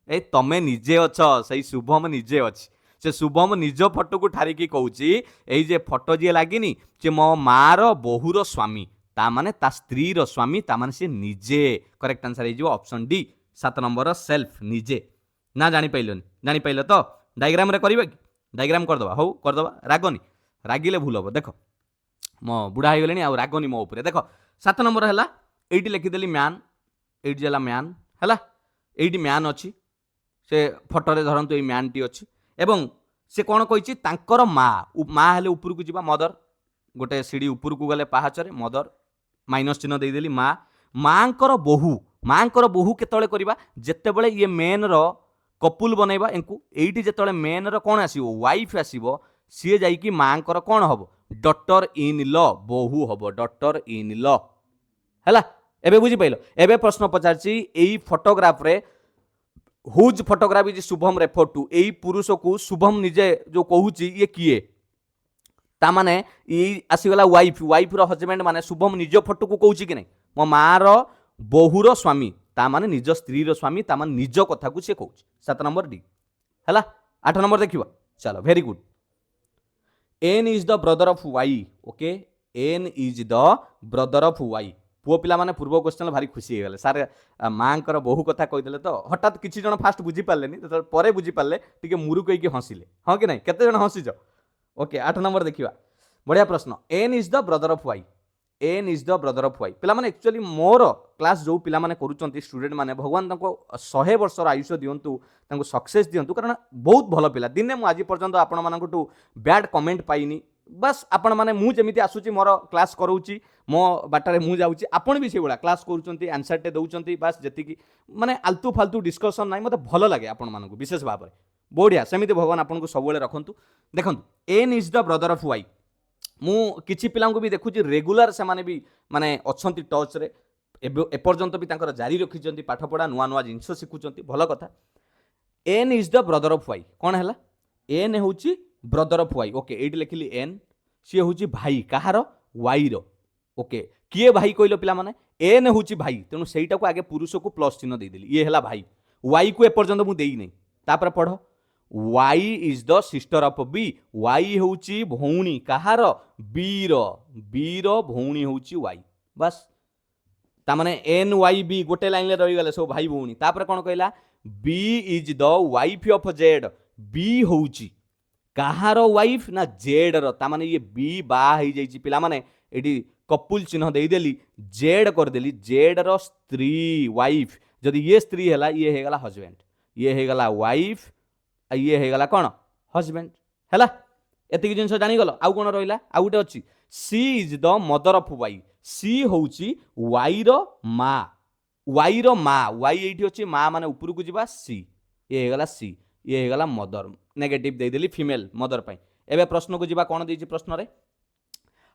ए तमे निजे अछ सही शुभम निजे अछि से शुभम निज फोटो को ठारिकी कहूची एई जे फोटो जी लागिनी जे मो माँ रो बहुर स्वामी ता माने ता स्त्री रो स्वामी ता माने से निजे करेक्ट आंसर हे जो ऑप्शन डी 7 नंबर सेल्फ निजे ना जानी पाइल तो डायग्राम रे करबा कि डायग्राम कर दबा हो कर दबा रागनी रागिले भूल हम देख मो बुढ़ा हो गले आ रागनी मो ऊपर देख 7 नंबर है एटी लिखिदेली मैन एटी जला मैन है एटी मैन अच्छी से फोटो रे धरतु ये मैन टी अच्छी एवं से कौन कही तांकर माँ हेले ऊपर को जीवा मदर गोटे सीढ़ी ऊपर को गले पाहाचरे मदर माइनस चिन्ह देदेली माँकर बहु केतले करबा जेतेबेले ये मेन रो कपुल बनैबा एंकु एइटी जेतेबेले मेन रो कोन आसीबो वाइफ आसीबो सी जाइकी माँकर कोन हबो डॉटर इन लॉ बहु हबो डॉटर इन लॉ हैला एबे बुझी पाइलो एबे प्रश्न पचारची एई फोटोग्राफ रे whose photograph is Shubham refer to एई पुरुष को शुभम निजे जो कहूची ये किए तामाने आसीगला वाइफ वाइफ रो हजबैंड माने शुभम निज फोटो को कहूँ कि नहीं मो माँ बोहूर स्वामी तामाने निज स्त्री स्वामी तामाने निज कथा को सी कहूँ 7 नंबर डी है 8 नंबर देखिए चलो very good N is the brother of Y okay N is the brother of Y पुओ पिला माने पूर्व क्वेश्चन भारी खुशी हो गले सारे माँ बहु कथा कहीदेले तो हठात किसी जन फास्ट बुझी पारे तो पर बुझी पारे टी मुरु कहीकि हसिले हाँ कि नहीं केते जन हसीच ओके 8 नंबर देखिए बढ़िया प्रश्न N is the brother of Y N is the brother of Y पिला माने एक्चुअली मोर क्लास जो पिला माने करूचंती स्टूडेंट माने भगवान तांको 100 वर्षर आयुष्य दियंतु तांको सक्सेस दियंतु कारण बहुत भल पिला दिने मु आज पर्यंत आपण मानकटू बैड कमेंट पाइनी बस आपण माने मु जेमिति आसुची मोर क्लास करूची मो बाटारे मु जाउची आपण भी सेगुला क्लास करूचंती आंसर टे दउचंती बस जति माने आलतू फालतू डिस्कशन नाही मते भल लागे आपण मानकु विशेष भाव बढ़िया सेमिति भगवान आपण को सब रखंतु देखंतु N is the brother of Y मु किछि पिलांको भी देखुची रेगुलर से माने भी माने अछंती टच रे एपर्यंत भी तांकर जारी रखिचंती पाठ पढ़ा नुआ नुआ जिंस शिखुचंती भल कथा N is the brother of Y कौन है एन होची ब्रदर ऑफ वाई ओके एटी लिखिली एन सी होची भाई कहार वाई रो ओके किए भाई कहलो पिला माने एन होची भाई तेणु सेटा को आगे पुरुष को प्लस चिन्ह दे देली ये हला भाई वाई को एपर्यंत मु देई नै तापर पढ़ Y is the sister of B Y होची भौणी कहार बीर बीर भौणी होची वाई बस तामाने एन वाई बी गोटे लाइन ले रही गले सब भाई भौणी तापर कोन कहला B is the wife of Z B होची कहार वाइफ ना जेड रो तामाने ये बी बा ही जाईची पिला माने एडी कपुल चिन्ह दे देली जेड कर देली जेड रो स्त्री वाइफ जदि ये स्त्री हैला ये हे गला हस्बैंड ये हे गला वाइफ ये हे गला कोन हस्बैंड हैला एतिक जिंस जानि गलो आउ कोन रहिला आउ गुटे अछि C is the mother of Y C होउची वाई रो मा वाई एठी अछि मा माने ऊपर को जिबा सी ये हे गला सी ये हे गला मदर नेगेटिव दे देली फीमेल मदर पई एबे प्रश्न को जिबा कोन देछि प्रश्न रे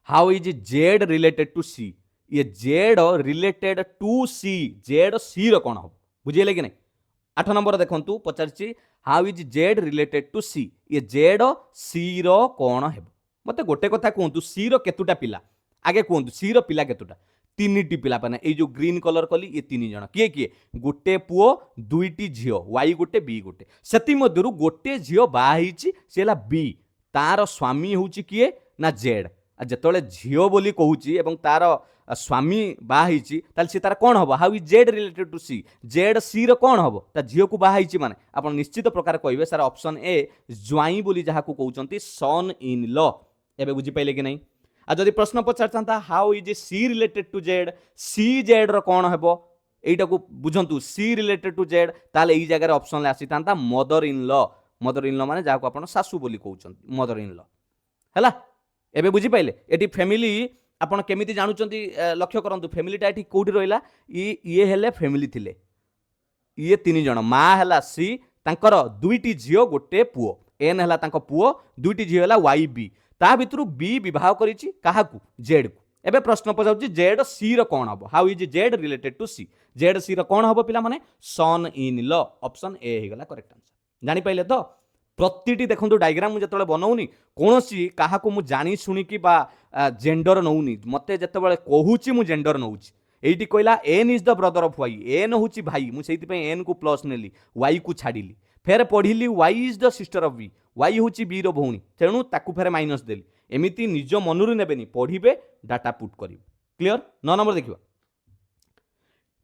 how is Z related to C ये Z related to C Z C रो कोन हो बुझिले कि नहीं 8 नंबर देखंतु पचारछि how is Z related to C ये जेड सी रो कोन हेबो मते गोटे कथा कहंतु सी रो केतुटा पिला आगे कहंतु सी रो पिला केतुटा तीनिटी पिला पाने ए जो ग्रीन कलर कली ये तीन जण किए किए गोटे पुओ दुईटी झियो वाई गोटे बी गोटे सेति मध्यरु गोटे झियो बा हिची सेला बी तार स्वामी होउची किए ना जेड आ जेतोले झियो बोली कहूची एवं तार स्वामी बा हिची ताल सी तार कोन हबो how is Z related to C Z C रो कोन हबो ता झियो को बा हिची माने आपण निश्चित प्रकार कहबे सर ऑप्शन ए ज्वाई बोली जहा को कहउचंती सन इन लॉ एबे बुझी पाइले कि नहीं आ जदि प्रश्न पचारता how is C related to Z C Z रो कोन हेबो एटा को बुझंतु सी रिलेटेड टू जेड ताले एई जगह ऑप्शन ले आसीतांता मदर इन लॉ माने जहा को आपण सासू बोली कहउचंती मदर इन लॉ हैला एबे बुझी पाइले एटी फैमिली आपण केमिति जानुचंती लक्ष्य करंतु फैमिलीटा एटी कोठी रहिला ये हेले फैमिली थिले ये तीन जण मा हैला सी तांकर दुईटी झियो गोटे पुओ एन हैला तांको पुओ दुईटी झियो हैला वाई बी ता भितरु बी विवाह करिछि काहाकू जेड को एबे प्रश्न पचाउछि जेड सी रो कोन हबो how is Z related to C Z C रो कोन हबो पिला माने सन इन लॉ ऑप्शन ए हे गला करेक्ट आंसर जानि पाइले तो प्रतिटी देखंतु डायग्राम मु जतबे बनौनी कोनोसी काहाकू मु जानि सुनि कि बा जेंडर नौनी मते जतबे कहूछि मु जेंडर नौछि एइटी कहला N is the brother of Y N होछि भाई मु सेति पे एन को प्लस नेली वाई को छाडिली फेर पढ़िली Y is the sister of B Y होछि बी रो भौणी तेणु ताकू फेर माइनस देली एमिति निज मनरु नेबेनी पढ़िबे डाटा पुट करिवे क्लियर 9 नंबर देखिबा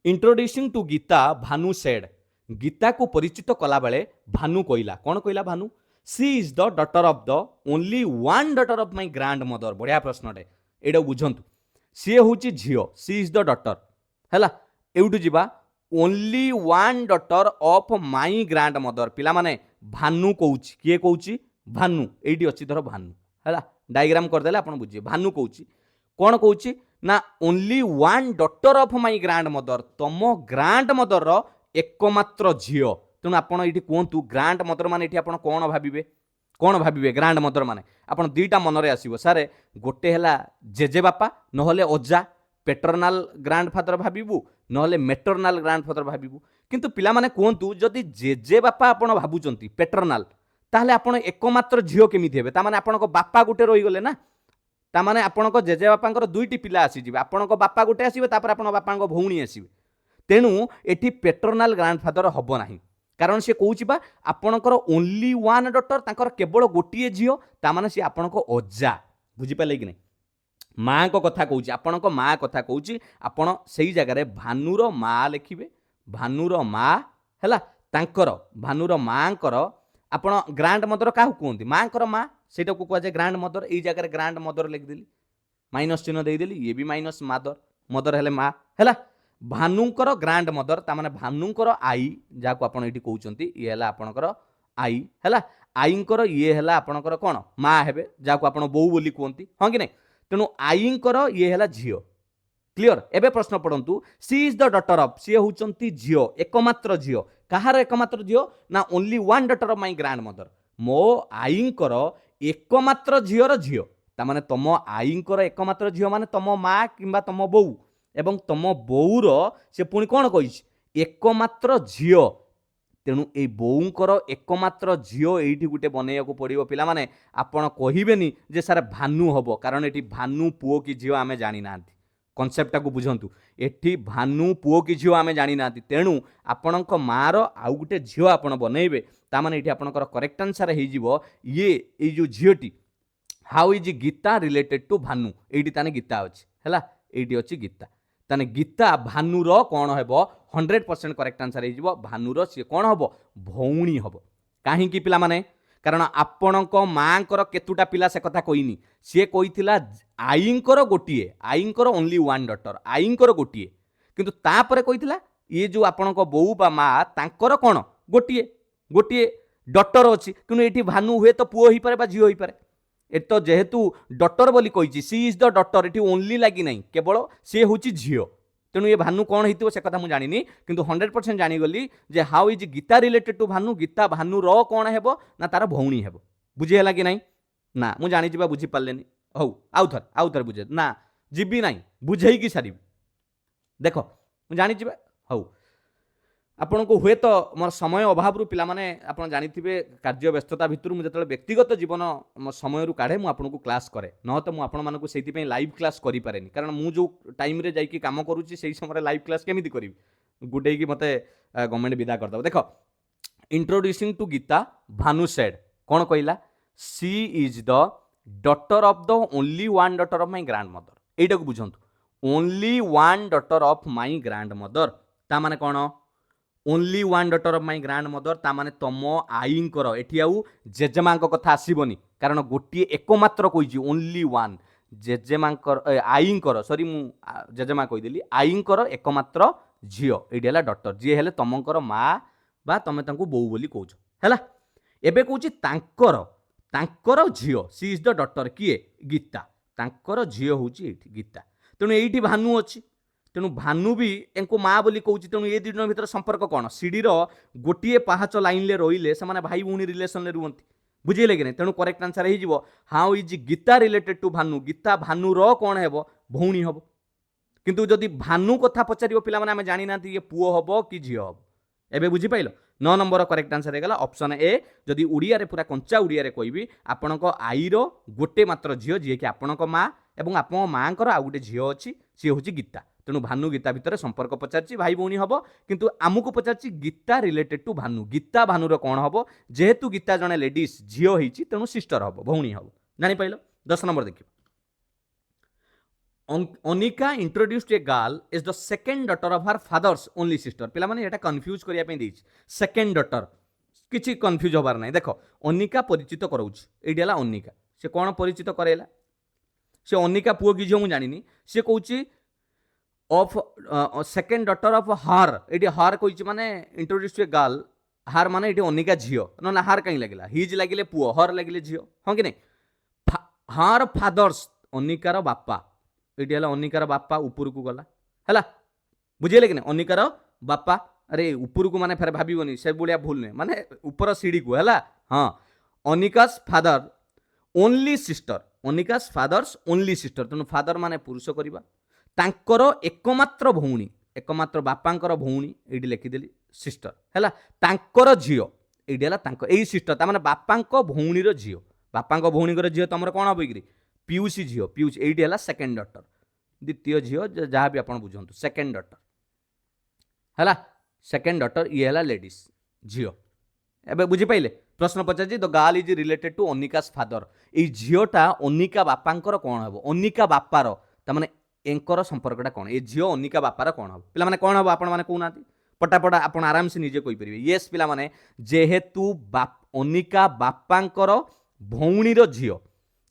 introducing to Geeta Bhanu said Geeta को परिचित कला बेले भानु कहला कौन कहला Bhanu she is the daughter of the only one daughter of my grand mother बढ़िया प्रश्नटे एटा बुझंतु सी होची झियो सी इज द डॉटर हैला एउटु जिबा only one daughter of my grand mother पिला माने भानु कहूची किए कहूची भानु एइटी अछि धर भानु हैला डायग्राम कर देले आपण बुझिए भानु कहूची कौन कहूची ना only one daughter of my grand mother तम ग्रैंड मदर रो एकमात्र झियो तेणु आपण ये कहतु ग्रांड मदर मान ये कौन भाविबे ग्रांड मदर मान आपण दुईटा मनरे आसो सारे गोटे है जेजे बापा नहले अजा पेटर्नाल ग्रांड फादर भाविबू नहले मेटर्नाल ग्रांड फादर भाविबू किंतु पिला माने कहतु जदि जेजे बापा आपण भावुचंती पेटर्नाल ताहले आपण एकमात्र झियो केमिति हेबे ता माने आपण बापा गोटे रही गले ना तामाने आपणको जेजे बापांकर दुईटी पिला आसीजिबे आपणको बापा गोटे आसीबे तापर आपण बापांको भौणी आसीबे तेणु एठी पेट्रोनाल ग्रांडफादर हबो नाही कारण से कहूची बा आपणकर ओनली वन डॉटर तांकर केवल गोटिए झियो तामाने से आपणको अज्जा बुझी पाले कि नहीं माँ को कथा कहूँ आपण माँ कथा कहूँ आपण से जगार भानुर माँ लिखिए भानुर माँ है भानुर माँ आपण ग्रांड मदर क्या कहते माँ माँ से कहुए ग्रांड मदर यही जगह ग्रांड मदर लिखिदेली माइनस चिन्ह देदेली ये भी माइनस मदर मदर है माँ है भानुकर ग्रांड मदर ताने भानुकर आई जहाँ को आपड़ ये कहते ये है आपणकर आई है आईकर ये है आपणकर कौन माँ हे जहाँ को आप बोऊ बोली कहती हाँ कि नहीं तेणु आईकर ये है झील क्लीयर एबे प्रश्न पढ़ंतु सी इज द डॉटर ऑफ सी होचंती झील एकमात्र झील कहार एकमात्र झील ना only one daughter of my grand mother मो आईकर एकमात्र झीर झील तामाने तम आईकर एकमात्र झील माने तम माँ किंबा तम बोऊ एवं तम बोऊर से पुणी कौन कही एकमात्र झील तेणु ये बोऊंकर एकमात्र झील ये गोटे बनैया पड़ो पिला माने आपण कहबेनी जे सार भानु हम कारण ये भानु पुओ कि झील आम जानी ना कनसेप्टा को बुझंतु एठी भानु पुओ कि झील आम जानी ना तेणु आपण मार आउ गोटे झील आपण बनइबे तामाने एठी आपणकर करेक्ट आंसर हो ये जो झीलटी how is Geeta related to Bhanu एठी ताने गीता अच्छी है ये अच्छी गीता ताने गीता भानुर कौन हे 100% करेक्ट आंसर हो भानुर सी कौन हम भौणी हम कहीं पिला माने कारण आपणक माँकर केतुटा पिला से कथा कहनी सी कही आईंकर गोटे आईंकर ओनली वन डॉटर आईंकर गोटे किंतु तापर कही ये जो आपणक बोऊ बा माँ तांकर कौन गोटे गोटे डॉटर अच्छी कि ये भानु हुए तो पुओ हो पारे बा झील हो पारे ए तो जेहेतु डॉटर बोली कही सी इज द डॉटर ये ओनली लगी ना केवल सी हूँ झील तेणु ये भानु कौन हो से कथा मुझे जानी किंतु 100% जानीगली जे how is Geeta related to Bhanu Geeta Bhanu रो कौन है ना तार भौणी है बुझीगला कि नहीं ना मुझे जानी बुझी पारे हौ आउ थर बुझे ना जीवी ना बुझे सारी देख मुझे जानी हौ आपण को हुए तो मोर समय अभाव पिला माने आपण जानिथिबे कार्य व्यस्तता भितर मुझे जो व्यक्तिगत जीवन मो समय काढ़े मुझे आपको क्लास करे न तो मुझे आपको से लाइव क्लास करि पारेनी कारण मु जो टाइम रे जाइकी काम करूची से समय लाइव क्लास केमिति करी गुडे की मते गवर्नमेंट विदा कर दबो देखो introducing to Geeta Bhanu said कौन कहला she is the daughter of the only one daughter of my grand mother एटा को बुझंतु only one daughter of my grand mother ता माने कौन only one daughter of my grand mother तामाने तम आईंकर एठी आउ जेजेमा कथा आसीबनी कारण गोटे एकमात्र कही ओनली वन जेजेमांकर आईंकर सॉरी मु जेजेमा कहीदेली आईंकर एकमात्र झील ये डॉटर जी हेले तमकर माँ बा तमे तांको बोऊ बोली कहूछ हैला एबे कहूची तांकर झील सी इज द डॉटर किए गीता तांकर झील होची एठी गीता तेणु एठी भानु अछि तेणु भानु भी एंको माँ बोली कहूँ तेणु ये दिन भीतर संपर्क कौन सीढ़ीर गोटे पहाच लाइन रहिले से भाई भौणी रिलेसन रुहति बुझे कि नहीं तेणु करेक्ट आंसर हो how is Geeta related to Bhanu Geeta भानुर कौन है भौणी हम किंतु जदि भानु कथा पचार पिला आम जानी ना ये पुओ हम कि झील हम एबे बुझी पाइल 9 नंबर करेक्ट आंसर होगा ऑप्शन ए जदि उड़िया रे पूरा कंचा उड़िया रे कहबी आपणक आईर गोटे मात्र झील जी कि आपणक माँ एवं आप माँ आउ गोटे झील अच्छी सी हूँ गीता तेणु भानु गीता भितर संपर्क पचार भाई भौणी हम किंतु आमको पचार गीता रिलेटेड टू भानु गीता भानुर कौन हम जेहेतु गीता जड़े लेडीज झील होती तेणु सिस्टर हम भौणी हम जापार 10 नंबर देखिए Anika introduced a girl is the second daughter of her father's only sister पे मैंने यहाँ कन्फ्यूज करने सेकेंड डॉटर किसी कन्फ्यूज हबार ना देख अनिका परिचित कराऊँ ये अनिका से कौन परिचित कराइला से अनिका पुओ कि झील मुझे जानी सी कौच ऑफ सेकेंड डॉटर ऑफ हार ये हार कही माने इंट्रोड्यूस टू ए गर्ल हार माने ये अनिका झील ना हार कहीं लगे हिज लगे पुओ हर लगे झील हाँ कि नहीं हार फादर्स अनिकार बापा ये अनिकार बापा ऊपर को गला है बुझे कि नहीं अनिकार बापा अरे ऊपर को माने फेर भावनी से भाया भूल नहीं माने ऊपर सीढ़ी को है हाँ Anika's father only sister Anika's father's only sister तेणु फादर माने पुरुष करवा तांकर एकमात्र भौणी एकमात्र बापांकर भौणी ये लिखिदेली सिस्टर है तांकर झील ये यही सिस्टर तार बापांक भौणीर झील बापांक भौणीर झील तुम कौन हम कि पियूसी झील पियूसी एटी है सेकेंड डॉटर द्वितीय झील जहाँ भी आप बुझंतु सेकेंड डॉटर है सेकेंड डॉटर ये है लेडीज झील एबे बुझी पाइले प्रश्न पचार the girl is related to अनिकास फादर ये झीलटा अनिका बापांकर कौन हम अनिका बापार तमाने एंकर संपर्कटा कौन ये झील अनिका बापार कौन हम पिला माने कौन हम आपण माने कहूना पटापटा आपण आराम से निजे कहि परिबे यस पिला माने जेहेतु अनिका बापांकर भौणीर झील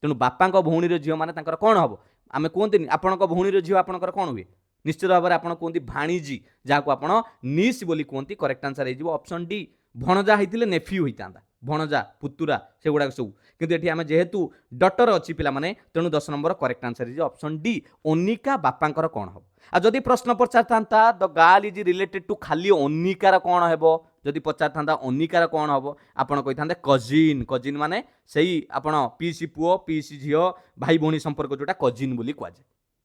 तेणु बापांक भौणीर झील माने तांकर कौन हम आमे कहते आपणक भौणीर झील आपणकर कौन हुए निश्चित भाव में आपड़ कहते भाणीजी जहाँ आप निश बोली कहते करेक्ट आंसर हो ऑप्शन डी भणजा होते नेफ्यू होता भणजा पुतुरा से गुड़ाक सब किंतु ये आम जेहेतु डटर अच्छी पिला माने तेणु 10 नंबर करेक्ट आंसर हो ऑप्शन डी अनिका बापांकर कौन हम आ जदि प्रश्न पचार था the girl is related to खाली अनिकार कौन हम जदि पचार था अनिकार कौन हम आपड़ कही था कजिन कजिन माने सही आपण पीसी पुओ पीसी झील भाई भौणी संपर्क जोटा कजिन बोली कहुए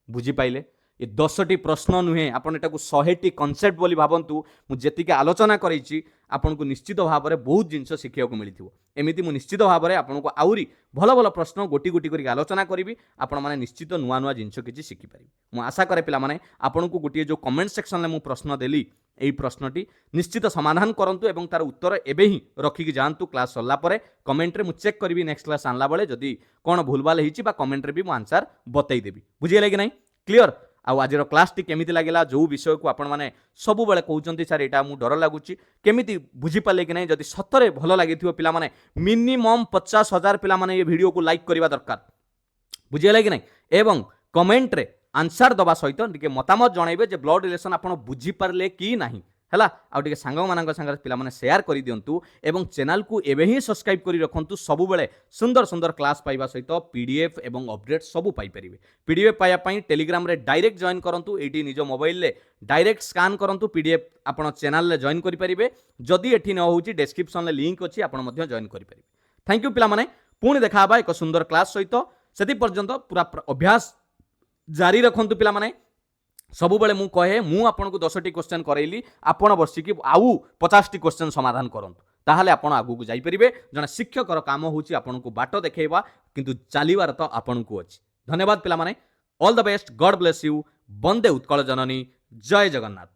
बुझीपाइले ये 10टी प्रश्न नुहे आपन एटा को 100टी कॉन्सेप्ट बोली भावंतु मु जेतिके आलोचना करैछि आपन को निश्चित भाव में बहुत जिनस शिखिया को मिलिथिबो एमिति मु निश्चित भाव में आपन को आउरी भल भल प्रश्न गोटी गोटी करी आलोचना करी आपण माने निश्चित नुआ नुआ जिनस किछि शिखि पारि मु आशा करे पिला माने आपन को गोटी जो कमेंट सेक्शन में मु प्रश्न देली एई प्रश्नटी निश्चित समाधान करंतु एवं तार उत्तर एबे ही रखिकी जांतु क्लास सरला परे कमेंट रे मु चेक करबी नेक्स्ट क्लास आनला बेले जदी कोन भूलभाल हेछि बा कमेंट रे भी मु आंसर बतई देबी बुझियले कि नहीं क्लियर आज क्लास केमिति लागला जो विषय को आपण माने सब बेले कहउचंती सर एटा मु डर लागुची केमिति बुझी पाले कि नहीं जदि सतरे भलो लागिथियो पिला माने मिनिमम 50,000 पिला माने ये वीडियो को लाइक करबा दरकार बुझियले कि नहीं एवं कमेंट रे आंसर दबा सहित टिके मतामत जणाइबे जे ब्लड रिलेशन आपण बुझी पारले कि नाही हैला आ टिके सांग मानक संग पिला माने शेयर करि दियंतु एवं चैनल को एबे ही सब्सक्राइब करि रखंतु सब बेले सुंदर सुंदर क्लास पाइबा सहित पीडीएफ एवं अपडेट सब पाई परिबे पीडीएफ पाया पई टेलीग्राम रे डायरेक्ट जॉइन करंतु एटी निजो मोबाइल ले डायरेक्ट स्कैन करंतु पीडीएफ आपण चैनल ले जॉइन करि परिबे जदी एठी न होउची डिस्क्रिप्शन ले लिंक अछि आपण मध्य जॉइन करि परिबे थैंक यू पिला माने पुणी देखा बा एक सुंदर क्लास सहित सेति पर्यंत पूरा अभ्यास जारी रखंतु पिला माने सब बेले मु कहे मु आपन को 10टी क्वेश्चन करैली आपन बर्षिकी आउ 50टी क्वेश्चन समाधान करंतु ताहले आपन आगु को जाई परिबे जने शिक्षकर काम होची आपन को बाट देखेबा किंतु चालीवार तो आपन को अछि धन्यवाद पिला माने all the best God bless you वंदे उत्कल जननी जय जगन्नाथ।